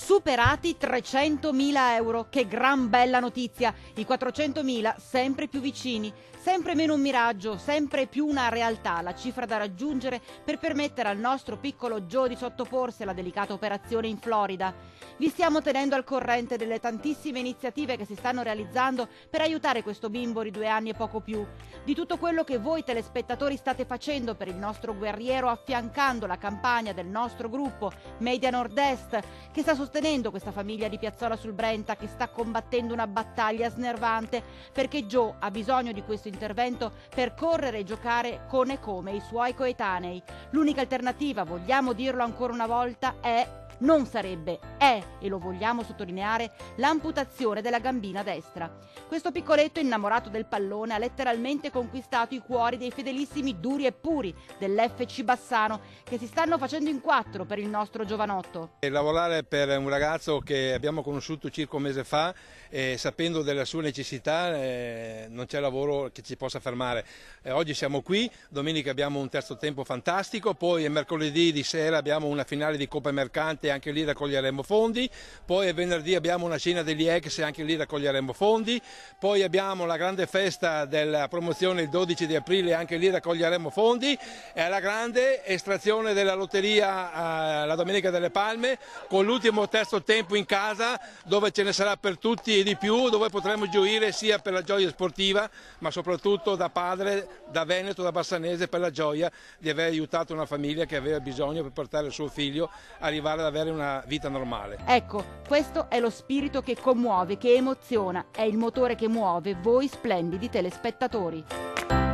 Superati 300.000 euro, che gran bella notizia, i 400.000 sempre più vicini, sempre meno un miraggio, sempre più una realtà, la cifra da raggiungere per permettere al nostro piccolo Joe di sottoporsi alla delicata operazione in Florida. Vi stiamo tenendo al corrente delle tantissime iniziative che si stanno realizzando per aiutare questo bimbo di 2 anni e poco più, di tutto quello che voi telespettatori state facendo per il nostro guerriero, affiancando la campagna del nostro gruppo Media Nord-Est, che sta sostenendo questa famiglia di Piazzola sul Brenta, che sta combattendo una battaglia snervante, perché Joe ha bisogno di questo intervento per correre e giocare con e come i suoi coetanei. L'unica alternativa, vogliamo dirlo ancora una volta, non sarebbe, e lo vogliamo sottolineare, l'amputazione della gambina destra. Questo piccoletto innamorato del pallone ha letteralmente conquistato i cuori dei fedelissimi duri e puri dell'FC Bassano, che si stanno facendo in 4 per il nostro giovanotto. Lavorare per un ragazzo che abbiamo conosciuto circa un mese fa, sapendo della sua necessità, non c'è lavoro che ci possa fermare. Oggi siamo qui, domenica abbiamo un terzo tempo fantastico, poi mercoledì di sera abbiamo una finale di Coppa Mercante, anche lì raccoglieremo fondi, poi venerdì abbiamo una cena degli ex, anche lì raccoglieremo fondi, poi abbiamo la grande festa della promozione il 12 di aprile, anche lì raccoglieremo fondi, e la grande estrazione della lotteria la Domenica delle Palme, con l'ultimo terzo tempo in casa, dove ce ne sarà per tutti e di più, dove potremo gioire sia per la gioia sportiva, ma soprattutto da padre, da veneto, da bassanese, per la gioia di aver aiutato una famiglia che aveva bisogno per portare il suo figlio a arrivare ad avere una vita normale. Ecco, questo è lo spirito che commuove, che emoziona, è il motore che muove voi splendidi telespettatori.